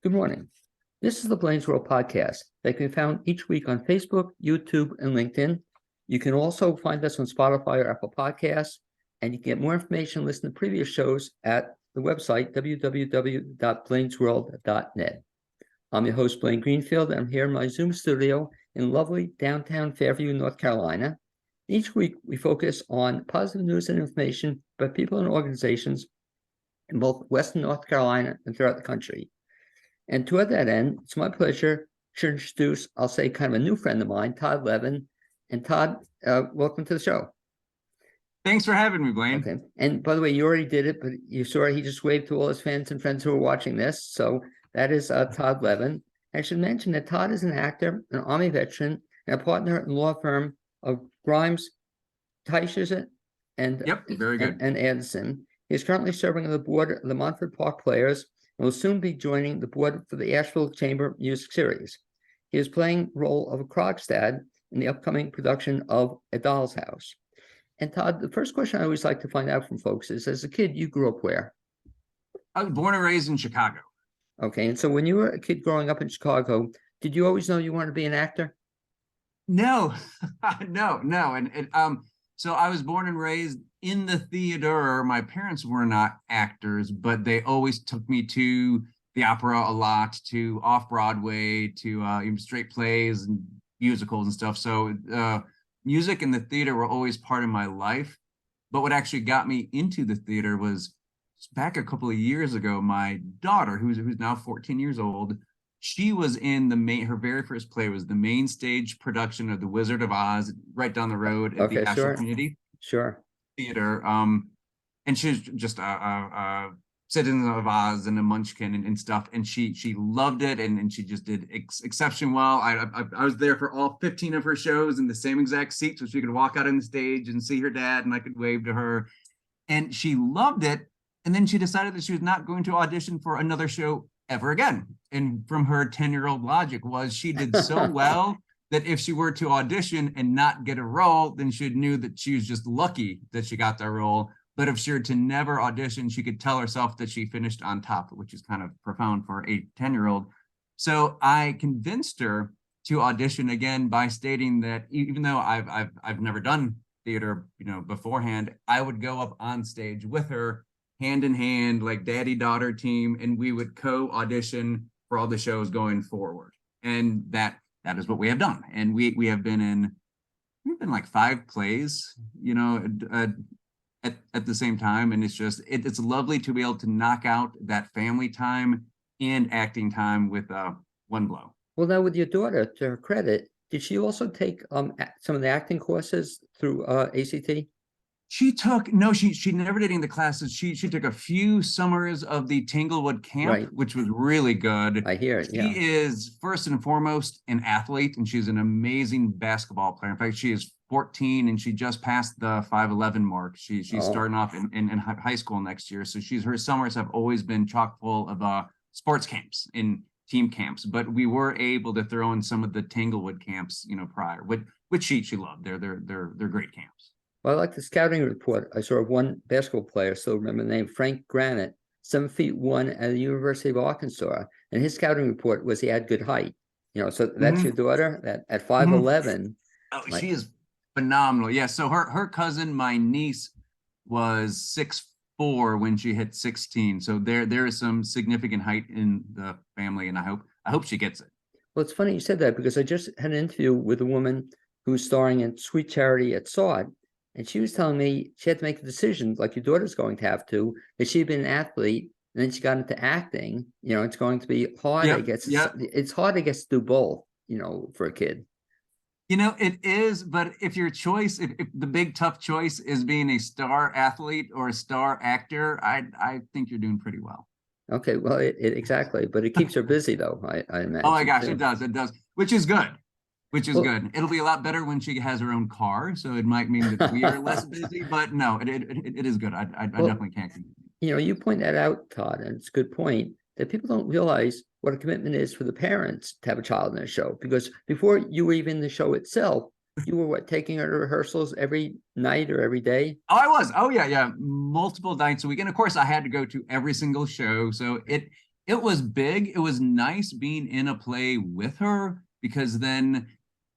Good morning. This is the Blaine's World podcast that can be found each week on Facebook, YouTube, and LinkedIn. You can also find us on Spotify or Apple Podcasts, and you can get more information and listen to previous shows at the website, www.blainesworld.net. I'm your host, Blaine Greenfield, and I'm here in my Zoom studio in lovely downtown Fairview, North Carolina. Each week, we focus on positive news and information about people and organizations in both Western North Carolina and throughout the country. And toward that end, it's my pleasure to introduce, I'll say, kind of a new friend of mine, Todd Levin. And Todd, welcome to the show. Thanks for having me, Blaine. Okay. And by the way, you already did it, but you saw he just waved to all his fans and friends who are watching this. So that is Todd Levin. I should mention that Todd is an actor, an Army veteran, and a partner in the law firm of Grimes, Teichers, and Yep, very good. And Anderson. He is currently serving on the board of the Montford Park Players and will soon be joining the board for the Asheville Chamber Music Series. He is playing the role of a Krogstad in the upcoming production of A Doll's House. And Todd, the first question I always like to find out from folks is, as a kid, you grew up where? I was born and raised in Chicago. Okay, and so when you were a kid growing up in Chicago, did you always know you wanted to be an actor? No, no. So I was born and raised in the theater. My parents were not actors, but they always took me to the opera a lot, to off-Broadway, to straight plays and musicals and stuff. So music and the theater were always part of my life. But what actually got me into the theater was back a couple of years ago. My daughter, who's now 14 years old, she was in her very first play was the main stage production of The Wizard of Oz, right down the road at the Asheville Community Theater. And she was just a Citizen of Oz and a Munchkin and stuff. And she loved it, and she just did exceptionally well. I was there for all 15 of her shows in the same exact seat, so she could walk out on the stage and see her dad, and I could wave to her. And she loved it. And then she decided that she was not going to audition for another show ever again. And from her 10-year-old logic was she did so well that if she were to audition and not get a role, then she knew that she was just lucky that she got that role. But if she were to never audition, she could tell herself that she finished on top, which is kind of profound for a 10-year-old. So I convinced her to audition again by stating that even though I've never done theater, beforehand, I would go up on stage with her, hand in hand, like daddy-daughter team, and we would co-audition for all the shows going forward. And that is what we have done. And we have been we've been like 5 plays, at the same time. And it's just, it's lovely to be able to knock out that family time and acting time with one blow. Well, now with your daughter, to her credit, did she also take some of the acting courses through ACT? She never did any of the classes. She took a few summers of the Tanglewood camp, which was really good. I hear it. She is first and foremost an athlete, and she's an amazing basketball player. In fact, she is 14 and she just passed the 5'11" mark. She's starting off in high school next year. So her summers have always been chock full of sports camps and team camps. But we were able to throw in some of the Tanglewood camps, prior, which she loved. They're great camps. Well, I like the scouting report. I saw one basketball player, still remember the name, Frank Granite, 7'1" at the University of Arkansas. And his scouting report was he had good height. So that's your daughter at 5'11". Oh, she is phenomenal. Yeah. So her cousin, my niece, was 6'4" when she hit 16. So there is some significant height in the family, and I hope she gets it. Well, it's funny you said that, because I just had an interview with a woman who's starring in Sweet Charity at SAWD. And she was telling me she had to make a decision, like your daughter's going to have to, that she'd been an athlete and then she got into acting. It's going to be hard, I guess. It's hard, I guess, to do both, for a kid. It is, but if your choice, if the big tough choice is being a star athlete or a star actor, I think you're doing pretty well. Okay, well, exactly. But it keeps her busy, though, I imagine. Oh my gosh, too. It does, which is good. Good. It'll be a lot better when she has her own car, so it might mean that we are less busy, but no, it is good. I definitely can't. You point that out, Todd, and it's a good point, that people don't realize what a commitment is for the parents to have a child in a show. Because before you were even in the show itself, you were taking her to rehearsals every night or every day? Oh, I was. Oh, yeah. Multiple nights a week. And of course, I had to go to every single show. So it it was big. It was nice being in a play with her, because then,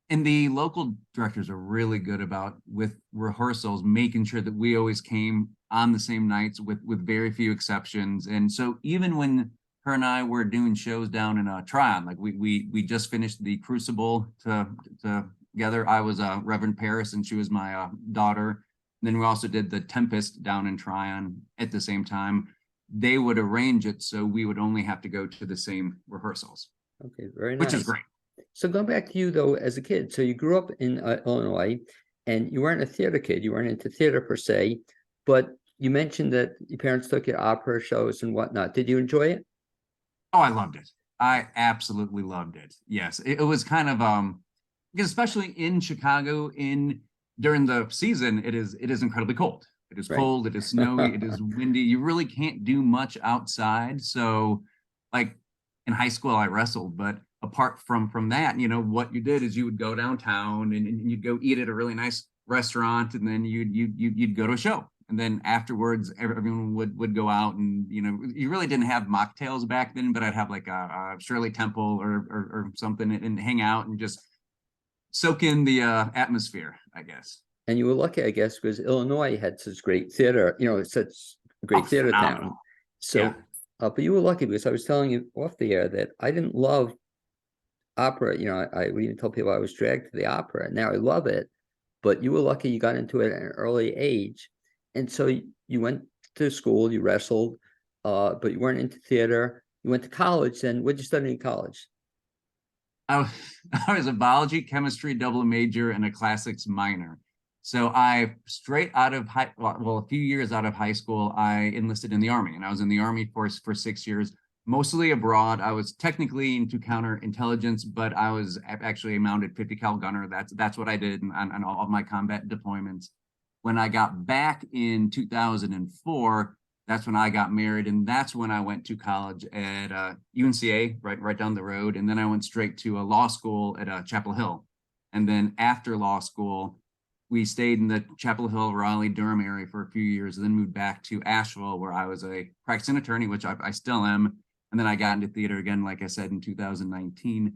and the local directors are really good about with rehearsals, making sure that we always came on the same nights with very few exceptions. And so even when her and I were doing shows down in Tryon, like we just finished the Crucible together. I was Reverend Paris and she was my daughter. And then we also did the Tempest down in Tryon at the same time. They would arrange it so we would only have to go to the same rehearsals. Okay, very Which is nice. great. So going back to you though, as a kid, so you grew up in Illinois, and you weren't a theater kid. You weren't into theater per se, but you mentioned that your parents took you to opera shows and whatnot. Did you enjoy it? Oh, I loved it. I absolutely loved it. Yes, it was kind of because especially in Chicago, during the season, it is incredibly cold. It is Right. cold, it is snowy, it is windy. You really can't do much outside. So, like in high school, I wrestled, but apart from that, what you did is you would go downtown and you'd go eat at a really nice restaurant, and then you'd go to a show. And then afterwards, everyone would go out, and you really didn't have mocktails back then, but I'd have like a Shirley Temple or something, and hang out and just soak in the atmosphere, I guess. And you were lucky, I guess, because Illinois had such great theater, it's such a great theater phenomenal. town. So, Yeah. but you were lucky, because I was telling you off the air that I didn't love opera. I would even tell people I was dragged to the opera. Now I love it, but you were lucky you got into it at an early age. And so you went to school, you wrestled, but you weren't into theater. You went to college, and what did you study in college? I was a biology, chemistry double major, and a classics minor. So I straight out of a few years out of high school, I enlisted in the Army, and I was in the Army for 6 years, mostly abroad. I was technically into counterintelligence, but I was actually a mounted 50 cal gunner. That's what I did on all of my combat deployments. When I got back in 2004, that's when I got married, and that's when I went to college at UNCA, right down the road, and then I went straight to a law school at Chapel Hill. And then after law school, we stayed in the Chapel Hill, Raleigh, Durham area for a few years, and then moved back to Asheville, where I was a practicing attorney, which I still am. And then I got into theater again, like I said, in 2019.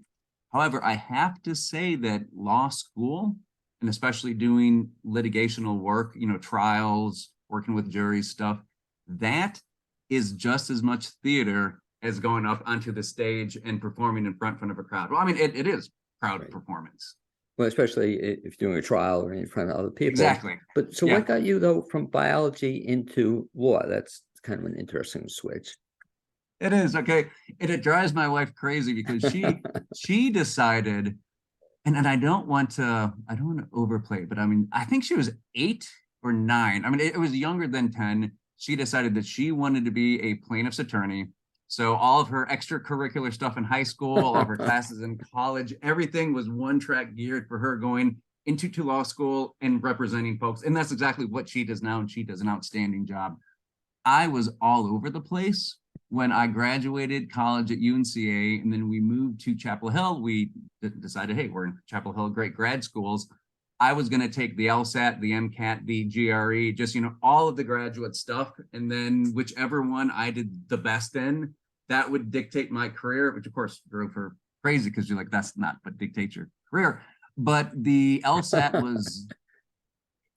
However, I have to say that law school, and especially doing litigational work, trials, working with juries, stuff, that is just as much theater as going up onto the stage and performing in front of a crowd. Well, I mean, it is crowd Right. performance. Well, especially if you're doing a trial or in front of other people. Exactly. But so what got you though from biology into law? That's kind of an interesting switch. It is, okay. It drives my wife crazy because she decided, and I don't want to overplay it, but I mean, I think she was 8 or 9. I mean, it was younger than 10. She decided that she wanted to be a plaintiff's attorney. So all of her extracurricular stuff in high school, all of her classes in college, everything was one track geared for her going into law school and representing folks. And that's exactly what she does now. And she does an outstanding job. I was all over the place when I graduated college at UNCA, and then we moved to Chapel Hill. We decided, hey, we're in Chapel Hill, great grad schools. I was going to take the LSAT, the MCAT, the GRE, just, all of the graduate stuff. And then whichever one I did the best in, that would dictate my career, which of course drove her crazy, because you're like, that's not what dictates your career. But the LSAT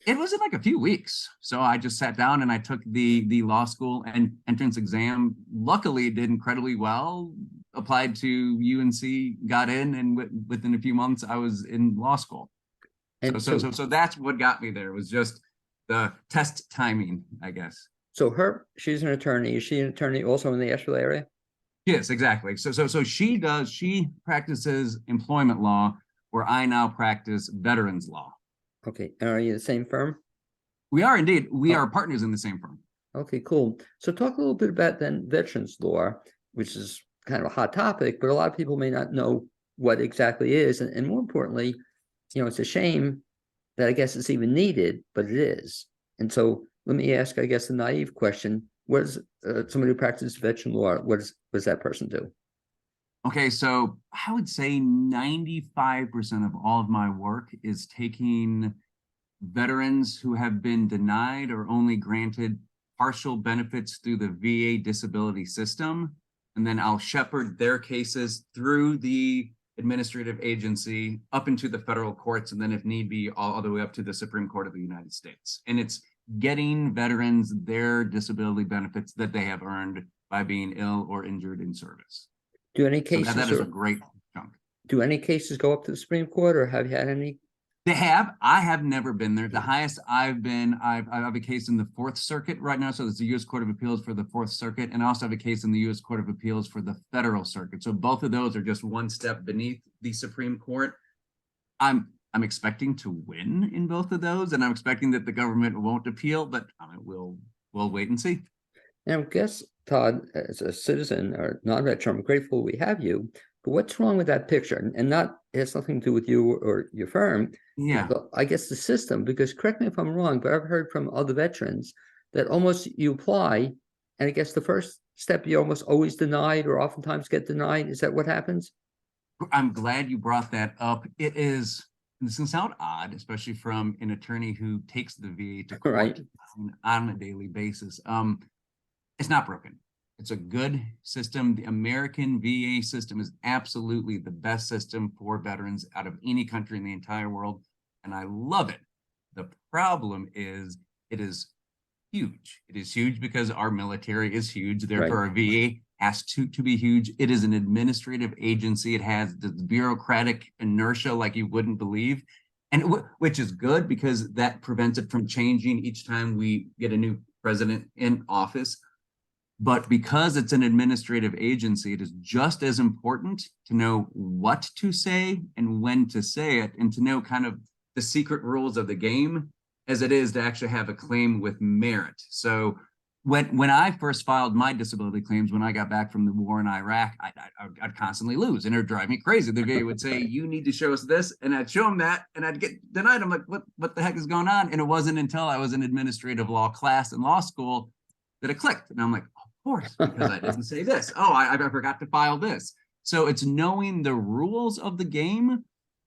it was in like a few weeks. So I just sat down and I took the law school and entrance exam. Luckily, did incredibly well, applied to UNC, got in, and within a few months, I was in law school. And so that's what got me there, was just the test timing, I guess. So she's an attorney. Is she an attorney also in the Asheville area? Yes, exactly. So she practices employment law, where I now practice veterans law. Okay. And are you the same firm? We are indeed. We are partners in the same firm. Okay, cool. So talk a little bit about then veterans law, which is kind of a hot topic, but a lot of people may not know what exactly is. And more importantly, it's a shame that I guess it's even needed, but it is. And so let me ask, I guess, a naive question. What does somebody who practices veteran law, what does that person do? Okay, so I would say 95% of all of my work is taking veterans who have been denied or only granted partial benefits through the VA disability system and then I'll shepherd their cases through the administrative agency up into the federal courts, and then if need be, all the way up to the Supreme Court of the United States. And it's getting veterans their disability benefits that they have earned by being ill or injured in service. Do any So cases that is a great chunk. do any cases go up to the Supreme Court, or have you had any? They have. I have never been there. The highest I've been, I have a case in the Fourth Circuit right now. So there's the U.S. Court of Appeals for the Fourth Circuit, and I also have a case in the U.S. Court of Appeals for the Federal Circuit. So both of those are just one step beneath the Supreme Court. I'm expecting to win in both of those, and I'm expecting that the government won't appeal, but we'll wait and see. Now, I guess, Todd, as a citizen or non-veteran, I'm grateful we have you. But what's wrong with that picture? And not, it has nothing to do with you or your firm. Yeah. But I guess the system, because correct me if I'm wrong, but I've heard from other veterans that almost you apply, and I guess the first step you almost always denied or oftentimes get denied. Is that what happens? I'm glad you brought that up. It is, this can sound odd, especially from an attorney who takes the VA to court Right. on a daily basis. It's not broken. It's a good system. The American VA system is absolutely the best system for veterans out of any country in the entire world, and I love it. The problem is it is huge. It is huge because our military is huge. Therefore, our VA has to be huge. It is an administrative agency. It has the bureaucratic inertia like you wouldn't believe, and which is good because that prevents it from changing each time we get a new president in office. But because it's an administrative agency, it is just as important to know what to say and when to say it, and to know kind of the secret rules of the game as it is to actually have a claim with merit. So when I first filed my disability claims, when I got back from the war in Iraq, I'd constantly lose, and it would drive me crazy. The VA would say, you need to show us this, and I'd show them that, and I'd get denied. I'm like, what the heck is going on? And it wasn't until I was in administrative law class in law school that it clicked. And I'm like, of course, because I didn't say this. Oh, I forgot to file this. So it's knowing the rules of the game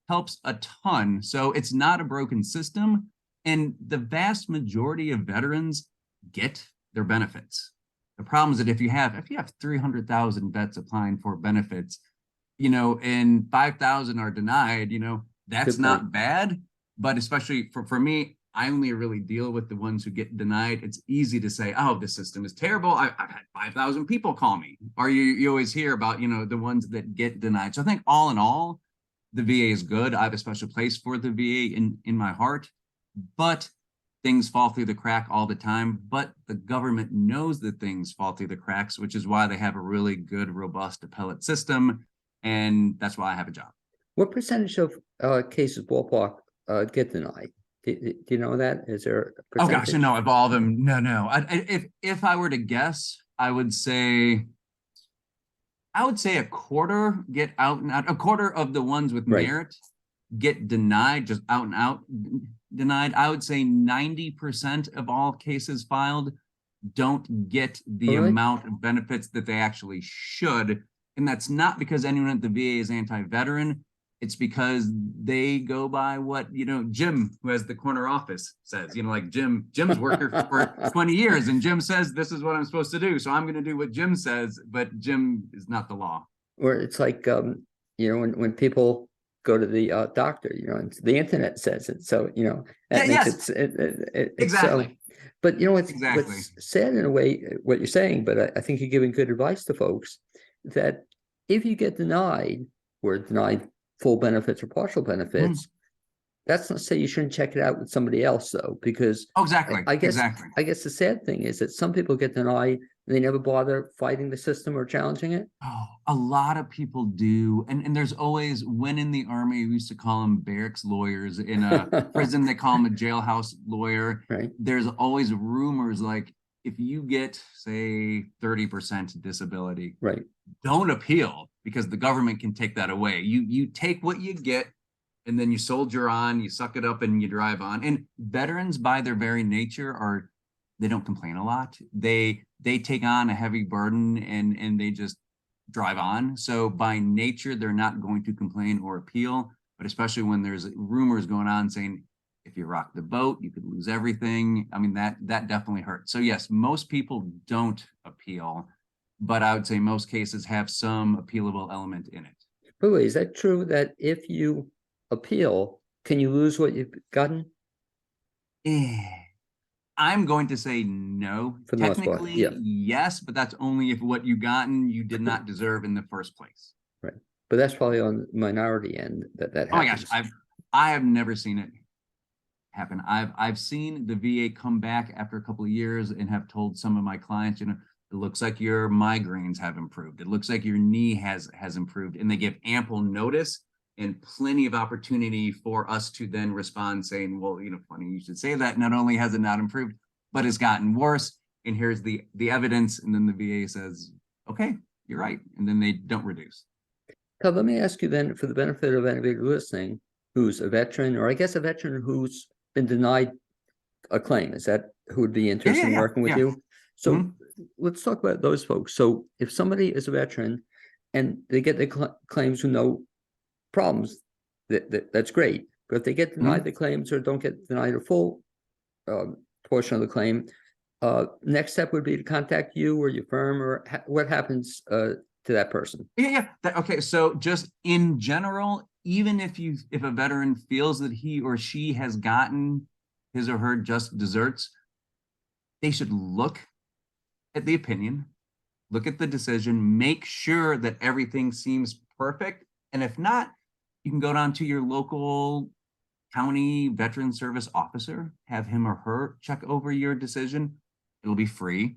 helps a ton. So it's not a broken system. And the vast majority of veterans get their benefits. The problem is that if you have 300,000 vets applying for benefits, and 5,000 are denied, that's not bad. But especially for me, I only really deal with the ones who get denied. It's easy to say, oh, this system is terrible. I've had 5,000 people call me. Or you always hear about, the ones that get denied. So I think all in all, the VA is good. I have a special place for the VA in my heart, but things fall through the crack all the time. But the government knows that things fall through the cracks, which is why they have a really good, robust appellate system. And that's why I have a job. What percentage of cases, ballpark, get denied? Do you know that? Is there a percentage? Oh gosh, no, of all of them, no. If I were to guess, I would say a quarter get out and out. A quarter of the ones with merit get denied, just out and out denied. I would say 90% of all cases filed don't get the amount of benefits that they actually should. And that's not because anyone at the VA is anti-veteran. It's because they go by what, Jim, who has the corner office, says, like Jim's worked for 20 years, and Jim says, this is what I'm supposed to do. So I'm going to do what Jim says, but Jim is not the law. Or it's like, when people go to the doctor, the internet says it. So, that makes it exactly. So, but what's sad in a way, what you're saying, but I think you're giving good advice to folks that if you get denied or denied full benefits or partial benefits, that's not to say you shouldn't check it out with somebody else, though, because I guess the sad thing is that some people get denied and they never bother fighting the system or challenging it. Oh, a lot of people do. And there's always, when in the Army, we used to call them barracks lawyers. In a prison, they call them a jailhouse lawyer. Right. There's always rumors like, if you get, say, 30% disability, don't appeal, because the government can take that away. You take what you get, and then you soldier on, you suck it up, and you drive on. And veterans, by their very nature, they don't complain a lot. They take on a heavy burden, and they just drive on. So by nature, they're not going to complain or appeal. But especially when there's rumors going on saying, if you rock the boat, you could lose everything. I mean, that definitely hurts. So yes, most people don't appeal. but I would say most cases have some appealable element in it. By the way, is that true that if you appeal, can you lose what you've gotten? I'm going to say no. For the most part, Technically, yeah, yes, but that's only if what you gotten you did not deserve in the first place. right. But that's probably on the minority end that Oh my gosh, happens. I have never seen it happen. I've seen the VA come back after a couple of years and have told some of my clients, you know, it looks like your migraines have improved. It looks like your knee has improved, and they give ample notice and plenty of opportunity for us to then respond saying, well, you know, funny you should say that. Not only has it not improved, but it's gotten worse. And here's the evidence. And then the VA says, okay, you're right. And then they don't reduce. So let me ask you then, for the benefit of anybody listening who's a veteran, or I guess a veteran who's been denied a claim, is that who would be interested in working with you? So let's talk about those folks. So if somebody is a veteran and they get the claims with no problems, that's great. But if they get denied the claims or don't get denied a full portion of the claim, next step would be to contact you or your firm, or what happens to that person? Okay, so just in general, even if a veteran feels that he or she has gotten his or her just desserts, they should look at the opinion, look at the decision, make sure that everything seems perfect. And if not, you can go down to your local county veteran service officer, have him or her check over your decision. It'll be free.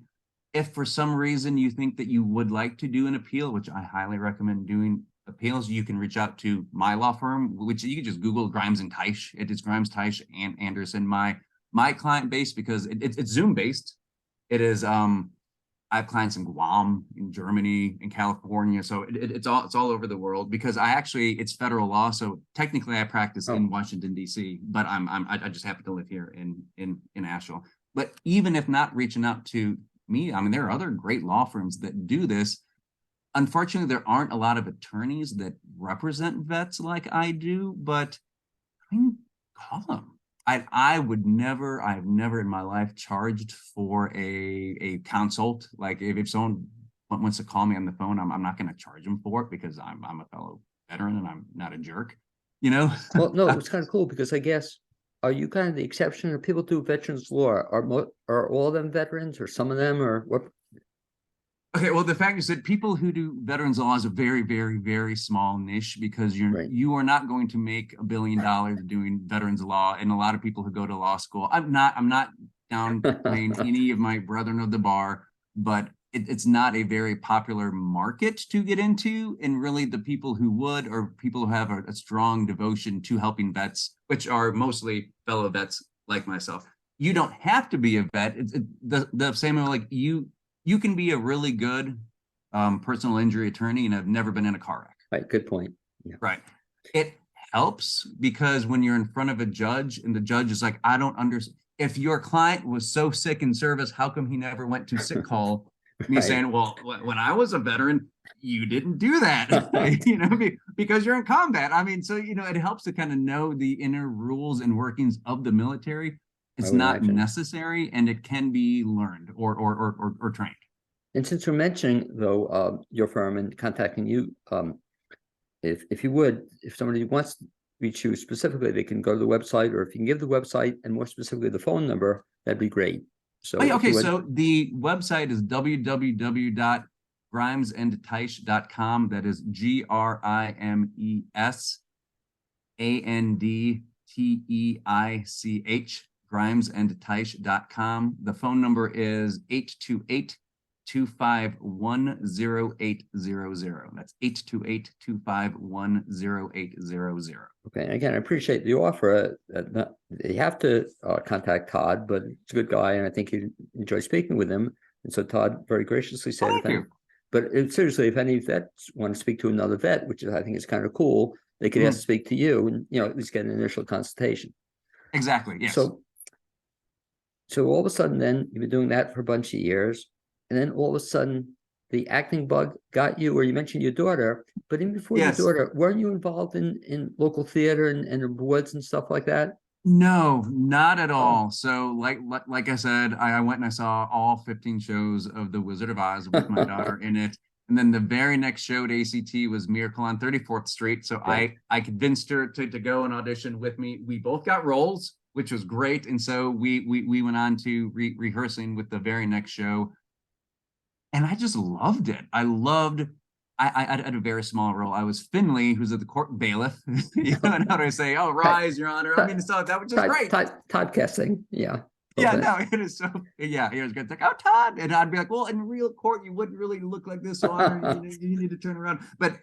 If for some reason you think that you would like to do an appeal, which I highly recommend doing appeals, you can reach out to my law firm, which you can just Google Grimes and Teisch. It is Grimes, Teisch, and Anderson. My client base, because it's Zoom based. It is I have clients in Guam, in Germany, in California, so it's all over the world, because it's federal law. So technically, I practice in Washington D.C., but I just happen to live here in Asheville. But even if not reaching out to me, I mean, there are other great law firms that do this. Unfortunately, there aren't a lot of attorneys that represent vets like I do, but I mean, call them. I've never in my life charged for a consult. Like if someone wants to call me on the phone, I'm not going to charge them for it, because I'm a fellow veteran and I'm not a jerk, you know? Well, no, it's kind of cool, because I guess, are you kind of the exception, or people do veterans law? Are all of them veterans, or some of them, or what? Okay, well, the fact is that people who do veterans law is a very, very, very small niche, because you are not going to make $1 billion doing veterans law. And a lot of people who go to law school, I'm not downplaying any of my brethren of the bar, but it's not a very popular market to get into. And really, the people who would are people who have a strong devotion to helping vets, which are mostly fellow vets like myself. You don't have to be a vet. It's the same way, like you can be a really good personal injury attorney and have never been in a car wreck. Right, good point. Yeah. Right. It helps, because when you're in front of a judge and the judge is like, I don't understand. If your client was so sick in service, how come he never went to sick call? Me saying, well, when I was a veteran, you didn't do that, you know, because you're in combat. I mean, so, you know, it helps to kind of know the inner rules and workings of the military. It's not necessary, and it can be learned or trained. And since we're mentioning, though, your firm and contacting you, if you would, if somebody wants to reach you specifically, they can go to the website, or if you can give the website and more specifically the phone number, that'd be great. So so the website is www.grimesandteisch.com. That is GRIMESANDTEICH, grimesandteisch.com. The phone number is 828-251-0800. That's 828-251-0800. Okay, and again, I appreciate the offer. You have to contact Todd, but he's a good guy, and I think you enjoy speaking with him. And so Todd very graciously said, but seriously, if any vets want to speak to another vet, which I think is kind of cool, they could ask to speak to you, and at least get an initial consultation. Exactly. Yes. So all of a sudden, then you've been doing that for a bunch of years, and then all of a sudden, the acting bug got you, or you mentioned your daughter, but even before your daughter, weren't you involved in local theater and awards and stuff like that? No, not at Oh, all. So like I said, I went and I saw all 15 shows of The Wizard of Oz with my daughter in it. And then the very next show at ACT was Miracle on 34th Street. So okay. I convinced her to go and audition with me. We both got roles, which was great. And so we went on to rehearsing with the very next show. And I just loved it. I had a very small role. I was Finley, who's at the court bailiff. You know, and how do I say, "Oh, Todd, rise, Your Honor"? I mean, Todd, so that was just great. Todd Kessing. Yeah, a little Yeah, bit. no, it is so. Yeah, he was good. Like, "Oh, Todd," and I'd be like, "Well, in real court, you wouldn't really look like this, Your Honor. You need to turn around." But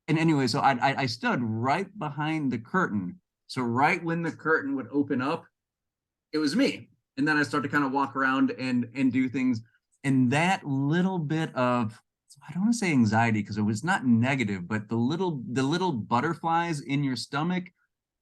and anyway, so I stood right behind the curtain. So right when the curtain would open up, it was me. And then I started to kind of walk around and do things. And that little bit of, I don't want to say anxiety because it was not negative, but the little butterflies in your stomach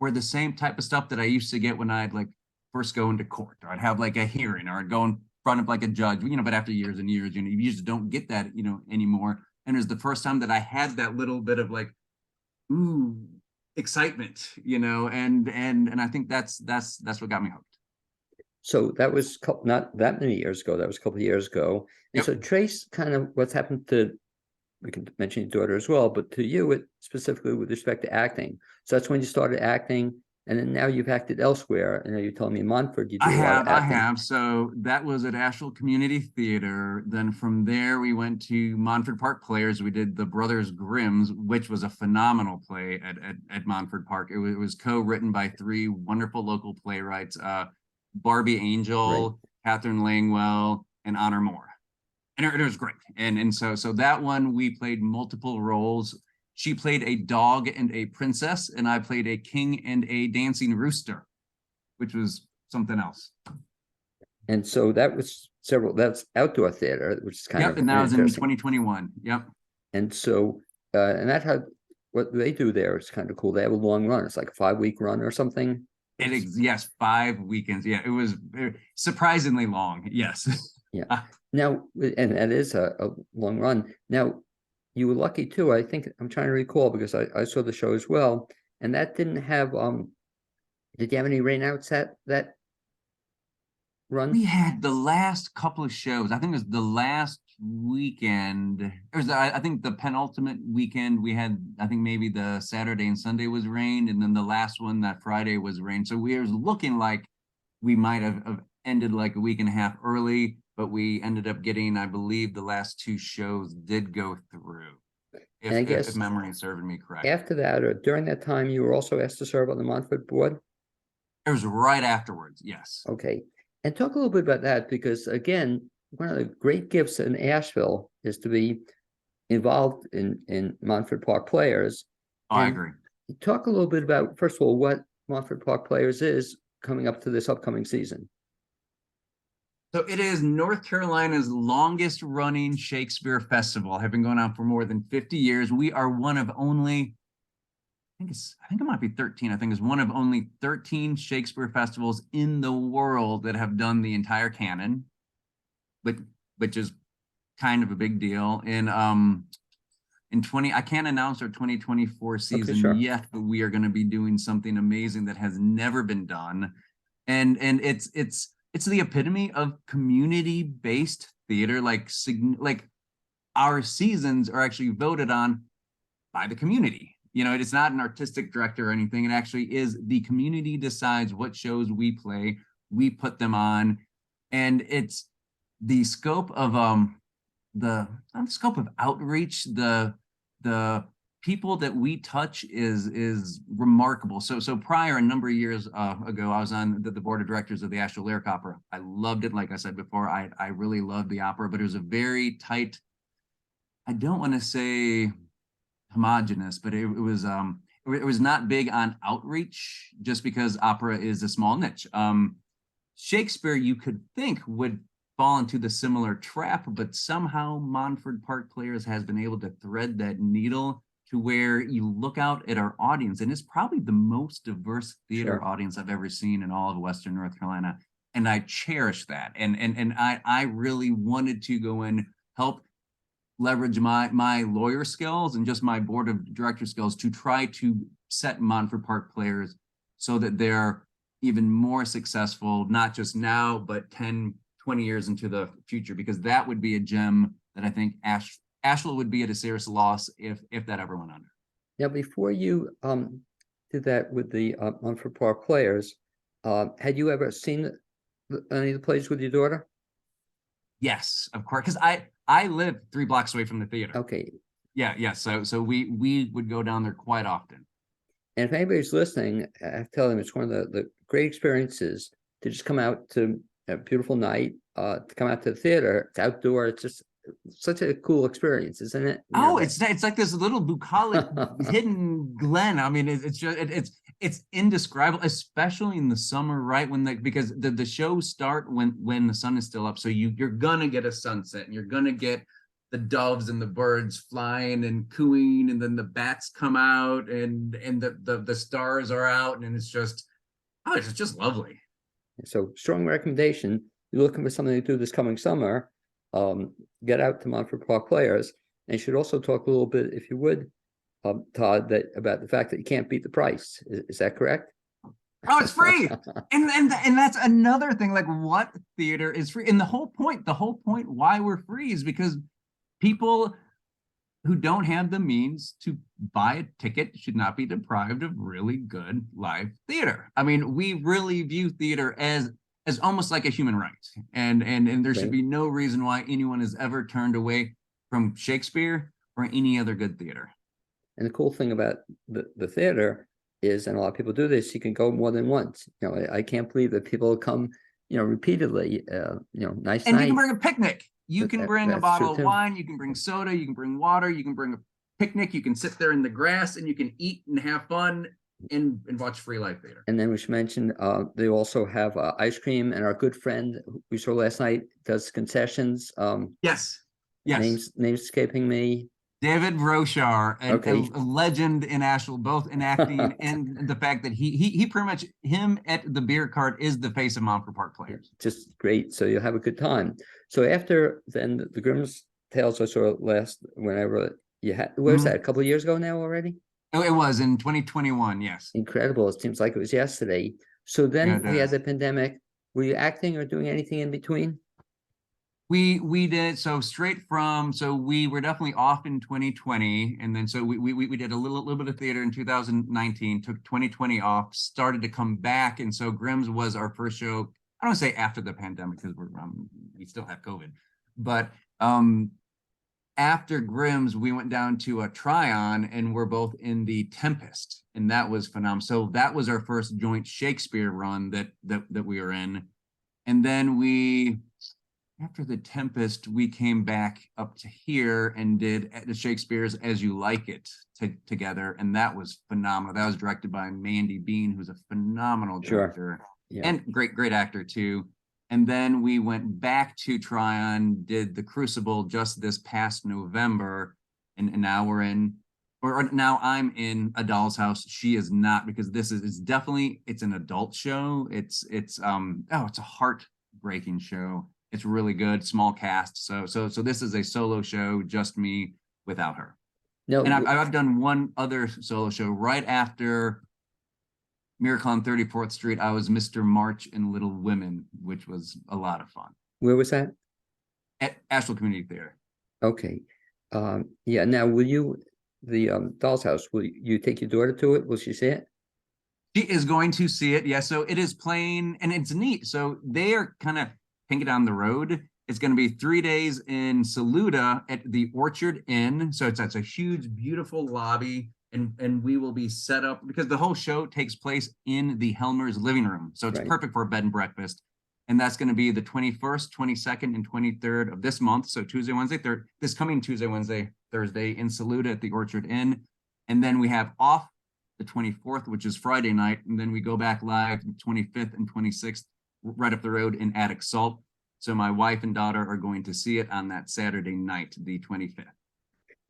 were the same type of stuff that I used to get when I'd like first go into court, or I'd have like a hearing, or I'd go in front of like a judge, but after years and years, you just don't get that, anymore. And it was the first time that I had that little bit of like, ooh, excitement, and I think that's what got me hooked. So that was not that many years ago. That was a couple of years ago. And Yep. so trace kind of what's happened to, we can mention your daughter as well, but to you, specifically with respect to acting. So that's when you started acting, and then now you've acted elsewhere. I know you told me in Montford you I do a lot of have, I acting. have. So that was at Asheville Community Theater. Then from there, we went to Montford Park Players. We did The Brothers Grimm's, which was a phenomenal play at Montford Park. It was co-written by three wonderful local playwrights, Barbie Right. Angel, Catherine Langwell, and Honor Moore. And it was great. And so that one, we played multiple roles. She played a dog and a princess, and I played a king and a dancing rooster, which was something else. And so that was that's outdoor theater, which is kind Yep, of and that was in interesting. 2021. Yep. And so, and that had, what they do there is kind of cool. They have a long run. It's like a 5 week run or something. Yes, 5 weekends. Yeah, it was surprisingly long. Yes. Yeah. Now, and that is a long run. Now, you were lucky too. I think I'm trying to recall because I saw the show as well, and that didn't have did you have any rainouts that We run? had the last couple of shows. I think it was the last weekend. It was, I think, the penultimate weekend. We had, I think, maybe the Saturday and Sunday was rained, and then the last one, that Friday, was rained. So we was looking like we might have ended like a week and a half early, but we ended up getting, I believe, the last two shows did go through, And I if guess memory is serving me correct. after that or during that time, you were also asked to serve on the Montfort board. It was right afterwards. Yes. Okay. And talk a little bit about that because again, one of the great gifts in Asheville is to be involved in Montfort Park Players. I And agree. talk a little bit about, first of all, what Montfort Park Players is coming up to this upcoming season. So it is North Carolina's longest running Shakespeare festival. Have been going on for more than 50 years. We are one of only, I think it might be 13. I think it's one of only 13 Shakespeare festivals in the world that have done the entire canon, but which is kind of a big deal. In 20, I can't announce our 2024 Okay, season sure. yet, but we are going to be doing something amazing that has never been done. And it's the epitome of community-based theater. Like our seasons are actually voted on by the community. It's not an artistic director or anything. It actually is the community decides what shows we play, we put them on, and it's the scope of the scope of outreach, the people that we touch is remarkable. So prior, a number of years ago, I was on the board of directors of the Asheville Lyric Opera. I loved it. Like I said before, I really loved the opera, but it was a very tight, I don't want to say homogenous, but it was not big on outreach just because opera is a small niche. Shakespeare, you could think, would fall into the similar trap, but somehow Montford Park Players has been able to thread that needle to where you look out at our audience, and it's probably the most diverse theater Sure. audience I've ever seen in all of Western North Carolina. And I cherish that. And I really wanted to go and help leverage my lawyer skills and just my board of director skills to try to set Montford Park Players so that they're even more successful, not just now, but 10, 20 years into the future, because that would be a gem that I think Asheville would be at a serious loss if that ever went under. Now, before you did that with the Montfort Park Players, had you ever seen any of the plays with your daughter? Yes, of course, because I live 3 blocks away from the theater. Okay. Yeah. So we would go down there quite often. And if anybody's listening, I tell them it's one of the great experiences to just come out to a beautiful night, to come out to the theater. It's outdoor. It's just such a cool experience, isn't it? You know, It's like this little bucolic hidden glen. I mean, it's just it's indescribable, especially in the summer, right? When because the shows start when the sun is still up, so you're gonna get a sunset, and you're gonna get the doves and the birds flying and cooing, and then the bats come out, and the stars are out, and it's just lovely. So strong recommendation. You're looking for something to do this coming summer. Get out to Montfort Park Players, and you should also talk a little bit, if you would, Todd, about the fact that you can't beat the price. Is that correct? Oh, it's free. and that's another thing. Like, what theater is free? And the whole point why we're free is because people who don't have the means to buy a ticket should not be deprived of really good live theater. I mean, we really view theater as almost like a human right. And there should be no reason why anyone has ever turned away from Shakespeare or any other good theater. And the cool thing about the theater is, and a lot of people do this, you can go more than once. You know, I can't believe that people come, repeatedly, nice and night. You can bring a picnic. You can bring a bottle of wine, you can bring soda, you can bring water, you can bring a picnic, you can sit there in the grass and you can eat and have fun and watch free live theater. And then we should mention they also have ice cream, and our good friend we saw last night does concessions. Yes. Names escaping me. David Rochar, a legend in Asheville, both in acting and the fact that he pretty much, him at the beer cart is the face of Montfort Park Players. Just great. So you'll have a good time. So after then the Grimm's Tales I saw last, whenever you had, where was that, a couple of years ago now already? Oh, it was in 2021, yes. Incredible. It seems like it was yesterday. So then we had the pandemic. Were you acting or doing anything in between? We did, so we were definitely off in 2020, and then so we did a little bit of theater in 2019, took 2020 off, started to come back, and so Grimm's was our first show. I don't want to say after the pandemic, because we still have COVID, but after Grimm's we went down to a Tryon, and we're both in the Tempest, and that was phenomenal. So that was our first joint Shakespeare run that we were in, and then after the Tempest, we came back up to here and did the Shakespeare's As You Like It together, and that was phenomenal. That was directed by Mandy Bean, who's a phenomenal director and great actor too. And then we went back to Tryon, did The Crucible just this past November, and now we're in, or now I'm in A Doll's House. She is not, because this is definitely, it's an adult show. It's a heartbreaking show. It's really good, small cast. So this is a solo show, just me without her. No, and I've done one other solo show right after Miracle on 34th Street. I was Mr. March in Little Women, which was a lot of fun. Where was that? At Asheville Community Theater. Okay. Yeah. Now, will you, the Doll's House, will you take your daughter to it? Will she see it? She is going to see it. Yeah. So it is playing, and it's neat. So they are kind of pinking down the road. It's going to be 3 days in Saluda at the Orchard Inn. So it's a huge, beautiful lobby, and we will be set up because the whole show takes place in the Helmer's living room. So it's perfect for a bed and breakfast. And that's going to be the 21st, 22nd, and 23rd of this month. So Tuesday, Wednesday, this coming Tuesday, Wednesday, Thursday in Saluda at the Orchard Inn. And then we have off the 24th, which is Friday night. And then we go back live the 25th and 26th, right up the road in Attic Salt. So my wife and daughter are going to see it on that Saturday night, the 25th.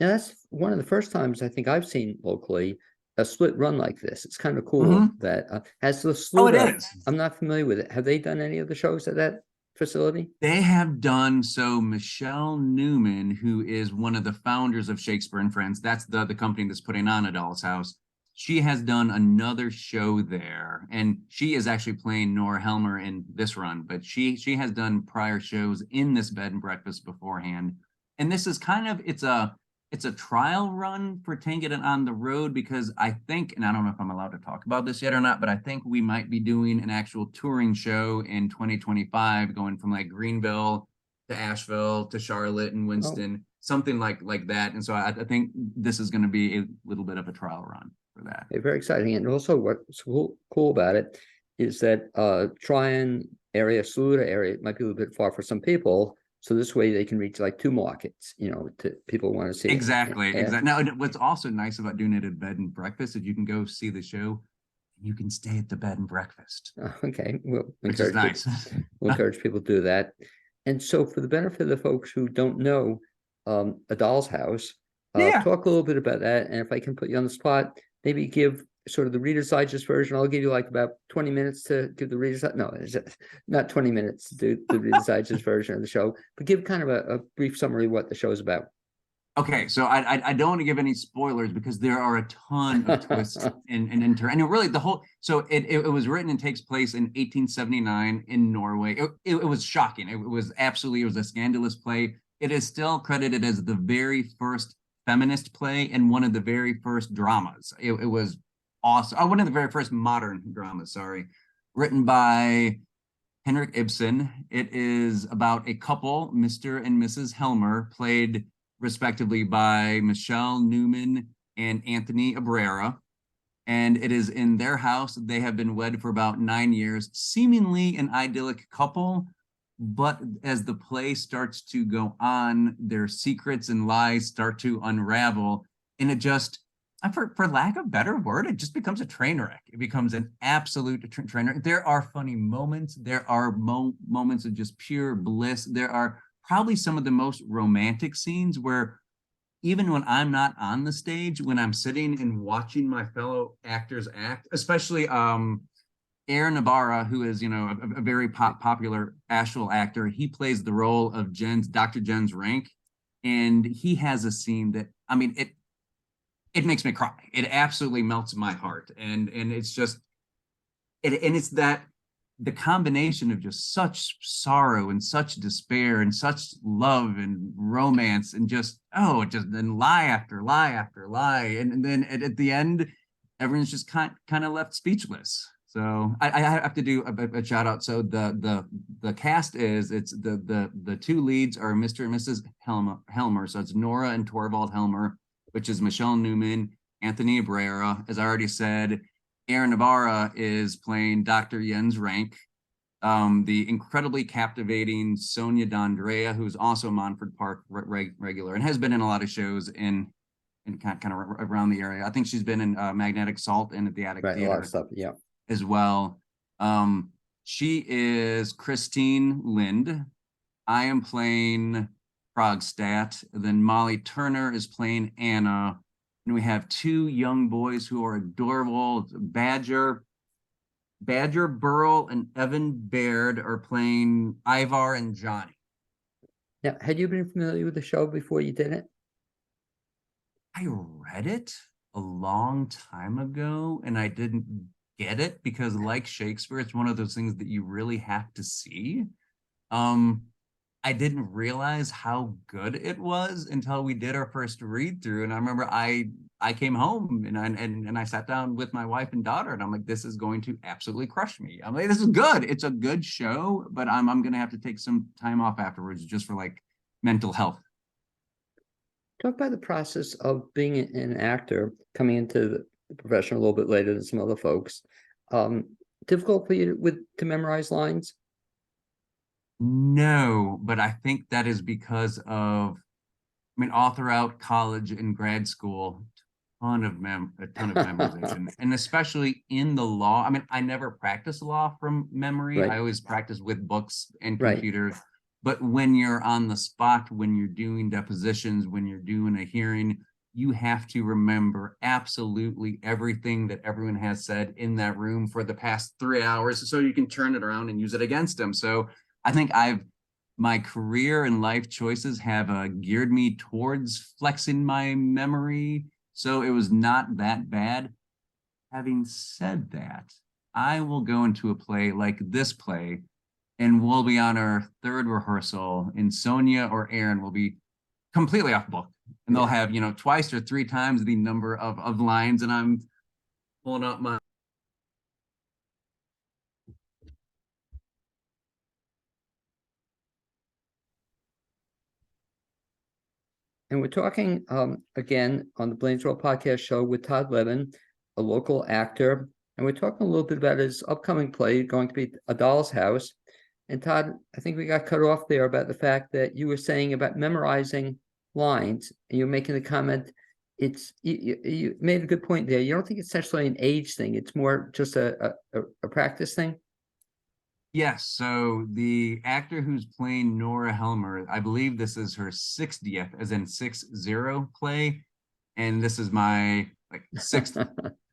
Now that's one of the first times I think I've seen locally a split run like this. It's kind of cool that has the Saluda. Oh, it is. I'm not familiar with it. Have they done any of the shows at that facility? They have done. So Michelle Newman, who is one of the founders of Shakespeare and Friends, that's the company that's putting on A Doll's House. she has done another show there, and she is actually playing Nora Helmer in this run, but she has done prior shows in this bed and breakfast beforehand. And this is kind of it's a trial run for taking it on the road, because I think, and I don't know if I'm allowed to talk about this yet or not, but I think we might be doing an actual touring show in 2025, going from like Greenville to Asheville to Charlotte and Winston, something like that. And so I think this is going to be a little bit of a trial run for that. Very exciting. And also what's cool about it is that Tryon area, Saluda area might be a little bit far for some people. So this way they can reach like 2 markets, you know, to people want to see Exactly. it. Exactly. Now, what's also nice about doing it at bed and breakfast is you can go see the show and you can stay at the bed and breakfast. Okay. We'll which is nice. We'll encourage people to do that. And so for the benefit of the folks who don't know A Doll's House, Yeah. talk a little bit about that. And if I can put you on the spot, maybe give sort of the Reader's Digest version. I'll give you like about 20 minutes to give the Reader's Digest. No, it's not 20 minutes to do the Reader's Digest version of the show, but give kind of a brief summary of what the show is about. Okay, so I don't want to give any spoilers because there are a ton of twists and really the whole, so it was written and takes place in 1879 in Norway. It was shocking. It was a scandalous play. It is still credited as the very first feminist play and one of the very first dramas. It was awesome. Oh, one of the very first modern dramas, sorry, written by Henrik Ibsen. It is about a couple, Mr. and Mrs. Helmer, played respectively by Michelle Newman and Anthony Abrera. And it is in their house. They have been wed for about 9 years, seemingly an idyllic couple. But as the play starts to go on, their secrets and lies start to unravel. And it just, for lack of a better word, it just becomes a train wreck. It becomes an absolute train wreck. There are funny moments. There are moments of just pure bliss. There are probably some of the most romantic scenes where even when I'm not on the stage, when I'm sitting and watching my fellow actors act, especially Aaron Nabarra, who is, you know, a very popular Asheville actor, he plays the role of Dr. Jens Rank. And he has a scene that, I mean, it makes me cry. It absolutely melts my heart. And it's just, it's that the combination of just such sorrow and such despair and such love and romance and just then lie after lie after lie. And then at the end, everyone's just kind of left speechless. So I have to do a shout out. So the cast is, it's the 2 leads are Mr. and Mrs. Helmer. So it's Nora and Torvald Helmer, which is Michelle Newman, Anthony Abrera. As I already said, Aaron Navarra is playing Dr. Jens Rank, the incredibly captivating Sonia D'Andrea, who's also a Montford Park regular and has been in a lot of shows in kind of around the area. I think she's been in Magnetic Salt and at the Attic Theater. A lot of stuff, yeah. As well. She is Christine Lind. I am playing Krogstad. Then Molly Turner is playing Anna. And we have 2 young boys who are adorable. Badger Burrell and Evan Baird are playing Ivar and Johnny. Now, had you been familiar with the show before you did it? I read it a long time ago and I didn't get it because, like Shakespeare, it's one of those things that you really have to see. I didn't realize how good it was until we did our first read through. And I remember I came home and I sat down with my wife and daughter and I'm like, this is going to absolutely crush me. I'm like, this is good. It's a good show, but I'm going to have to take some time off afterwards just for like mental health. Talk about the process of being an actor, coming into the profession a little bit later than some other folks. Difficult for you to memorize lines? No, but I think that is because of, I mean, all throughout college and grad school, a ton of memorization, and especially in the law. I mean, I never practiced law from memory. Right. I always practiced with books and Right. computers. But when you're on the spot, when you're doing depositions, when you're doing a hearing, you have to remember absolutely everything that everyone has said in that room for the past 3 hours so you can turn it around and use it against them. So I think my career and life choices have geared me towards flexing my memory. So it was not that bad. Having said that, I will go into a play like this play, and we'll be on our third rehearsal, and Sonia or Aaron will be completely off book, and they'll have, you know, twice or three times the number of lines, and I'm pulling up my. And we're talking again on the Blainesworld podcast show with Todd Levin, a local actor. And we're talking a little bit about his upcoming play, going to be A Doll's House. And Todd, I think we got cut off there about the fact that you were saying about memorizing lines, and you're making the comment, you made a good point there. You don't think it's essentially an age thing, it's more just a practice thing? Yes, so the actor who's playing Nora Helmer, I believe this is her 60th, as in 60 play, and this is my like sixth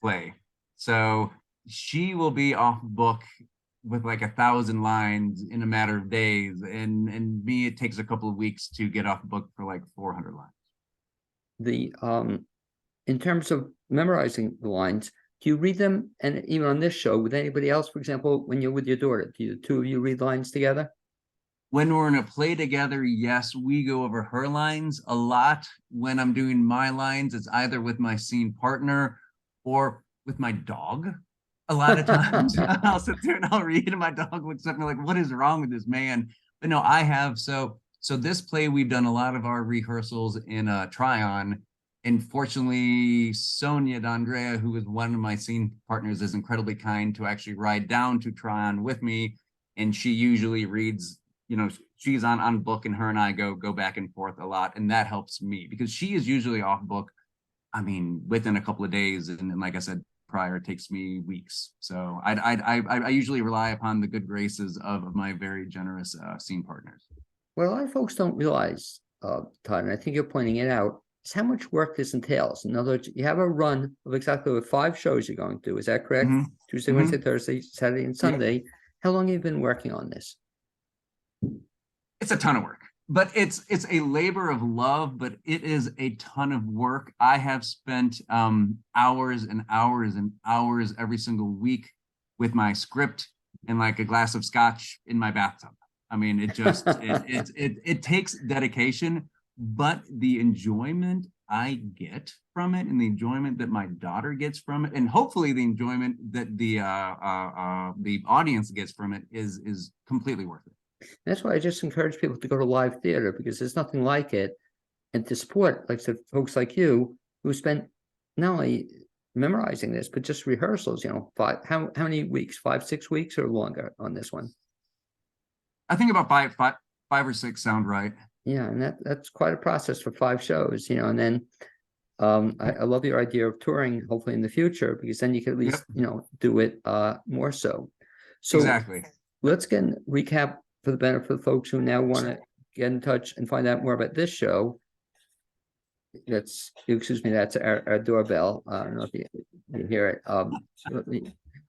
play. So she will be off book with like 1,000 lines in a matter of days, and me, it takes a couple of weeks to get off book for like 400 lines. The in terms of memorizing the lines, do you read them? And even on this show with anybody else, for example, when you're with your daughter, do the two of you read lines together? When we're in a play together, yes, we go over her lines a lot. When I'm doing my lines, it's either with my scene partner or with my dog. A lot of times I'll sit there and I'll read, and my dog looks at me like, what is wrong with this man? But no, I have. So this play, we've done a lot of our rehearsals in a Tryon. And fortunately, Sonia D'Andrea, who is one of my scene partners, is incredibly kind to actually ride down to Tryon with me. And she usually reads, you know, she's on book, and her and I go back and forth a lot. And that helps me because she is usually off book, I mean, within a couple of days. And like I said prior, it takes me weeks. So I usually rely upon the good graces of my very generous scene partners. Well, a lot of folks don't realize, Todd, and I think you're pointing it out, is how much work this entails. In other words, you have a run of exactly what 5 shows you're going to do. Is that correct? Mhm. Tuesday, Mhm. Wednesday, Thursday, Saturday, and Sunday. How long have you been working on this? It's a ton of work, but it's a labor of love, but it is a ton of work. I have spent hours and hours and hours every single week with my script and like a glass of scotch in my bathtub. I mean, it just it takes dedication, but the enjoyment I get from it, and the enjoyment that my daughter gets from it, and hopefully the enjoyment that the audience gets from it is completely worth it. That's why I just encourage people to go to live theater, because there's nothing like it. And to support, like I said, folks like you who spent not only memorizing this, but just rehearsals, you know, how many weeks, 5, 6 weeks or longer on this one? I think about five or six sound right. Yeah, and that's quite a process for 5 shows, you know. And then I love your idea of touring, hopefully in the future, because then you can at least, you know, do it more so. So Exactly. let's get recap for the benefit of folks who now want to get in touch and find out more about this show. That's, excuse me, that's our doorbell. I don't know if you hear it.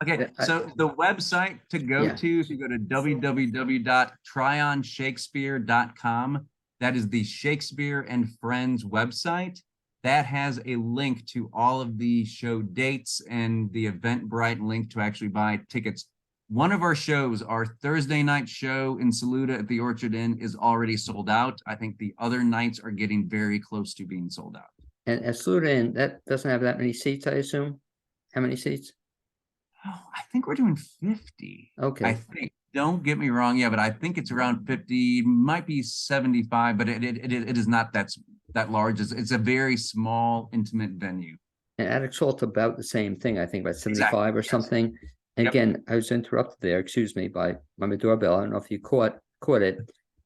Okay, so the website to go to, if you go to www.tryonshakespeare.com, that is the Shakespeare and Friends website. That has a link to all of the show dates and the Eventbrite link to actually buy tickets. One of our shows, our Thursday night show in Saluda at the Orchard Inn, is already sold out. I think the other nights are getting very close to being sold out. And at Saluda Inn, that doesn't have that many seats, I assume. How many seats? Oh, I think we're doing 50. Okay. I think. Don't get me wrong, yeah, but I think it's around 50, might be 75, but it is not that large. It's a very small, intimate venue. And Attic Salt about the same thing, I think, about 75 or something. And Yep. again, I was interrupted there, excuse me, by my doorbell. I don't know if you caught it,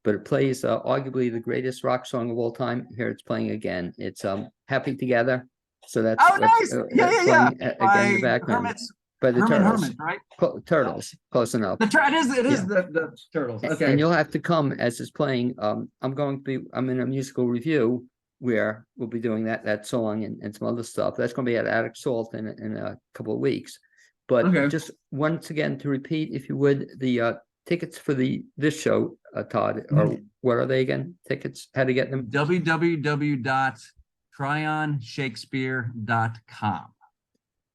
but it plays arguably the greatest rock song of all time. Here it's playing again. It's Happy Together. So that's nice. Playing again in the background. Hermits. By the Turtles. Hermits, right? Turtles, close enough. It is the Turtles. Okay. And you'll have to come as it's playing. I'm in a musical review where we'll be doing that song and some other stuff. That's going to be at Attic Salt in a couple of weeks. But just once again, to repeat, if you would, the tickets for this show, Todd, or what are they again? Tickets, how to get them? www.tryonshakespeare.com.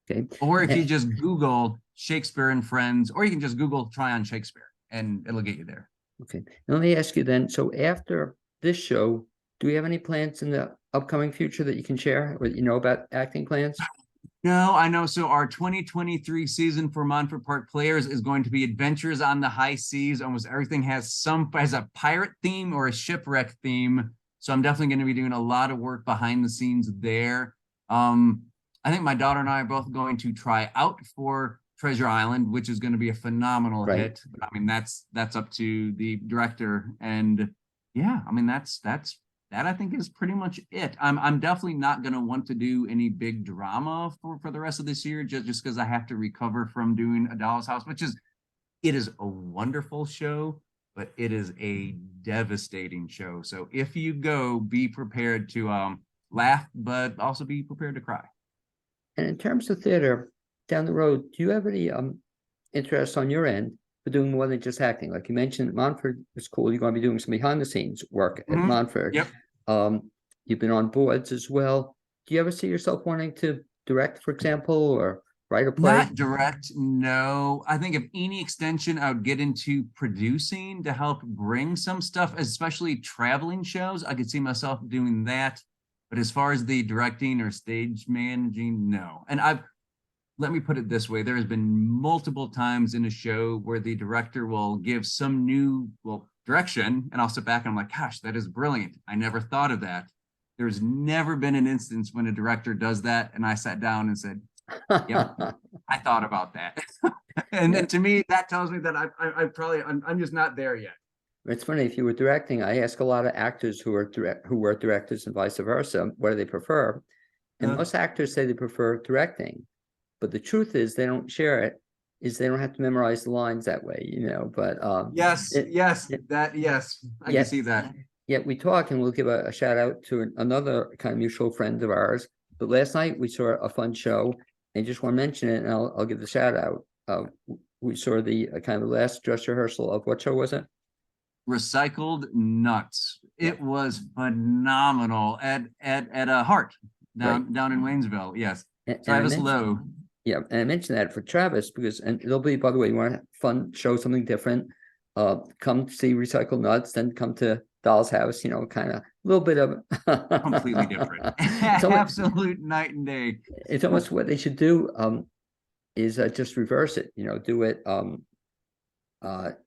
Okay. Or if you And- just Google Shakespeare and Friends, or you can just Google try on Shakespeare and it'll get you there. okay. Now, let me ask you then, so after this show, do we have any plans in the upcoming future that you can share or you know about acting plans? No, I know. So our 2023 season for Montfort Park Players is going to be Adventures on the High Seas. Almost everything has a pirate theme or a shipwreck theme. So I'm definitely going to be doing a lot of work behind the scenes there. I think my daughter and I are both going to try out for Treasure Island, which is going to be a phenomenal Right. hit. I mean, that's up to the director, and yeah, I mean that I think is pretty much it. I'm definitely not going to want to do any big drama for the rest of this year, just because I have to recover from doing A Doll's House, it is a wonderful show, but it is a devastating show. So if you go, be prepared to laugh, but also be prepared to cry. And in terms of theater down the road, do you have any interest on your end for doing more than just acting? Like you mentioned, Montfort is cool. You're going to be doing some behind the scenes work at Montfort. Yep. You've been on boards as well. Do you ever see yourself wanting to direct, for example, or write a play? Not direct, no. I think if any extension, I would get into producing to help bring some stuff, especially traveling shows. I could see myself doing that. But as far as the directing or stage managing, no. And let me put it this way. There has been multiple times in a show where the director will give some new, direction, and I'll sit back and I'm like, gosh, that is brilliant. I never thought of that. There's never been an instance when a director does that and I sat down and said, yep, I thought about that. and to me, that tells me that I'm just not there yet. It's funny, if you were directing, I ask a lot of actors who were directors and vice versa, what do they prefer? And most actors say they prefer directing, but the truth is they don't share it, is they don't have to memorize the lines that way, you know, but yes, I can see that. Yet we talk, and we'll give a shout out to another kind of mutual friend of ours. But last night we saw a fun show, and just want to mention it, and I'll give the shout out. We saw the kind of last dress rehearsal of what show was it? Recycled Nuts. It was phenomenal at a Heart down in Waynesville. Yes, Travis Lowe. Yeah, and I mentioned that for Travis because, and it'll be, by the way, you want to have fun, show something different, come see Recycled Nuts, then come to Doll's House, you know, kind of a little bit of completely different. Absolute night and day. It's almost what they should do is just reverse it, you know, do it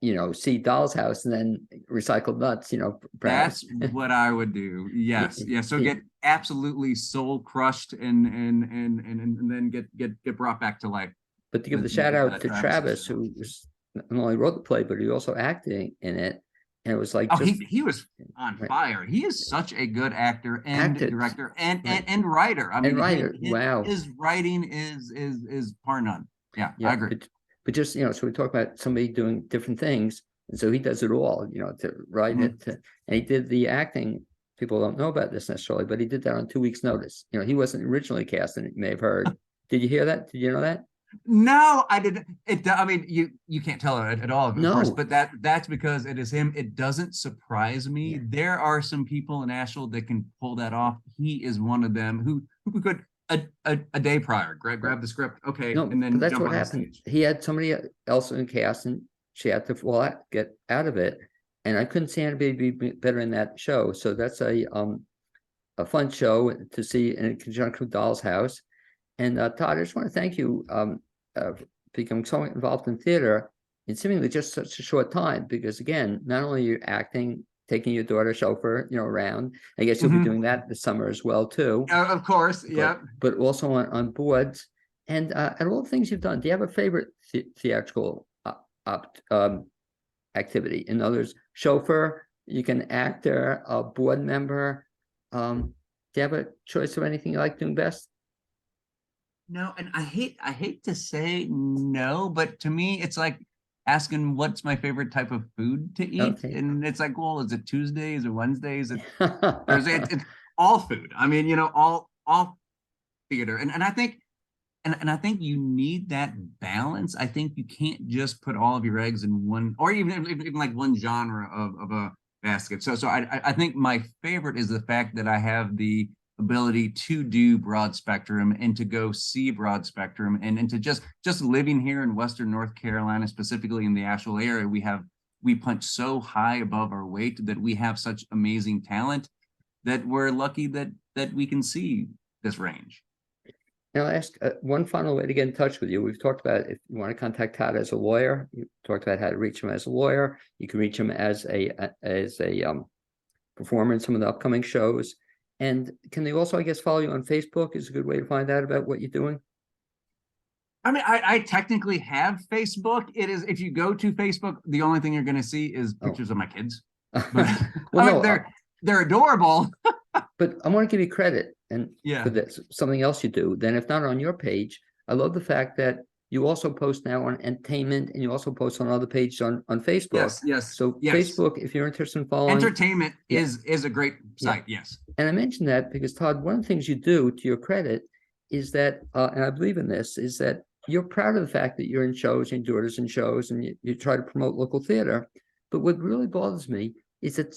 you know, see Doll's House and then Recycled Nuts, you know, perhaps. That's what I would do. Yes. Yeah. So get absolutely soul crushed and then get brought back to life. But to give the shout out to Travis, who was not only wrote the play, but he also acted in it. And it was like, he was on fire. He is such a good actor and director and writer. I mean, wow, his writing is par none. Yeah, I agree. But just, you know, so we talk about somebody doing different things, and so he does it all, you know, to write it, and he did the acting. People don't know about this necessarily, but he did that on 2 weeks' notice. You know, he wasn't originally cast, and you may have heard. Did you hear that? Did you know that? No, I didn't. I mean, you can't tell it at all, of course, but that's because it is him. It doesn't surprise me. Yeah. There are some people in Asheville that can pull that off. He is one of them who could a day prior grab the script, okay, and then that's jump what on happened. Stage. He had somebody else in the cast, and she had to get out of it, and I couldn't see anybody be better in that show. So that's a fun show to see in conjunction with Doll's House. And Todd, I just want to thank you for becoming so involved in theater in seemingly just such a short time, because again, not only are you acting, taking your daughter chauffeur, you know, around. I guess you'll be doing that this summer as well too. Of course, yeah. But also on boards, and all the things you've done. Do you have a favorite theatrical activity? In others, chauffeur, you can actor, a board member. Do you have a choice of anything you like doing best? No, and I hate to say no, but to me, it's like asking what's my favorite type of food to eat. Okay. And it's like, well, is it Tuesday? Is it Wednesday? Is it Thursday? It's all food. I mean, you know, all theater. And I think, and I think you need that balance. I think you can't just put all of your eggs in one, or even like one genre of a basket. So I think my favorite is the fact that I have the ability to do broad spectrum and to go see broad spectrum, and to just living here in Western North Carolina, specifically in the Asheville area, we punch so high above our weight that we have such amazing talent that we're lucky that we can see this range. Now, I'll ask one final way to get in touch with you. We've talked about if you want to contact Todd as a lawyer. You talked about how to reach him as a lawyer. You can reach him as a performer in some of the upcoming shows. And can they also, I guess, follow you on Facebook? Is a good way to find out about what you're doing. I mean, I technically have Facebook. It is, if you go to Facebook, the only thing you're going to see is pictures of my kids. But, well, they're adorable. But I want to give you credit and yeah, for this, something else you do. Then if not on your page, I love the fact that you also post now on entertainment, and you also post on other pages on Facebook. Yes. So yes. Facebook, if you're interested in following entertainment, is a great site. Yes. And I mentioned that because, Todd, one of the things you do, to your credit, is that, and I believe in this, is that you're proud of the fact that you're in shows, and your daughter's in shows, and you try to promote local theater. But what really bothers me is that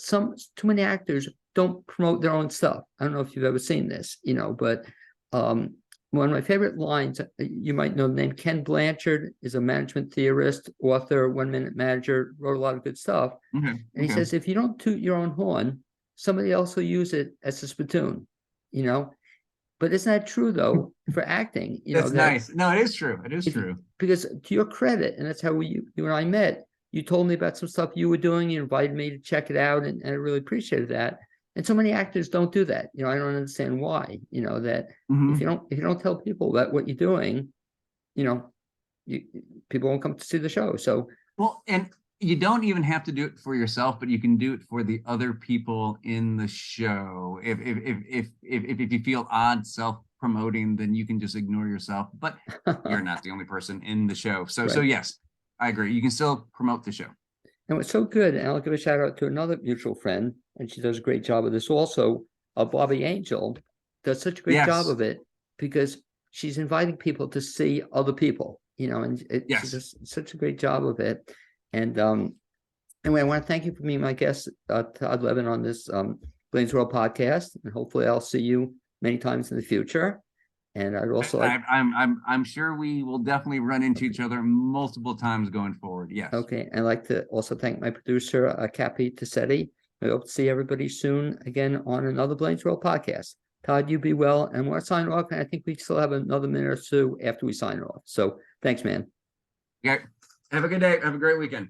too many actors don't promote their own stuff. I don't know if you've ever seen this, but one of my favorite lines, you might know the name, Ken Blanchard is a management theorist, author, 1 Minute Manager, wrote a lot of good stuff. And he says, if you don't toot your own horn, somebody else will use it as a spittoon, But isn't that true, though, for acting? That's nice. No, it is true. It is true. Because to your credit, and that's how you and I met, you told me about some stuff you were doing. You invited me to check it out, and I really appreciated that. And so many actors don't do that. I don't understand why. That if you don't tell people that what you're doing, people won't come to see the show. So well, and you don't even have to do it for yourself, but you can do it for the other people in the show. If you feel odd self-promoting, then you can just ignore yourself. But you're not the only person in the show. So right. So yes, I agree. You can still promote the show. And what's so good, and I'll give a shout out to another mutual friend, and she does a great job of this also, Bobby Angel does such a great job of it because she's inviting people to see other people, and she does such a great job of it. And anyway, I want to thank you for being my guest, Todd Levin, on this Blaine's World podcast, and hopefully I'll see you many times in the future. And I'd also I'm sure we will definitely run into each other multiple times going forward. Yes. Okay. I'd like to also thank my producer, Cappy Tassetti. I hope to see everybody soon again on another Blaine's World podcast. Todd, you be well, and we'll sign off. And I think we still have another minute or two after we sign off. So thanks, man. Okay. Have a good day. Have a great weekend.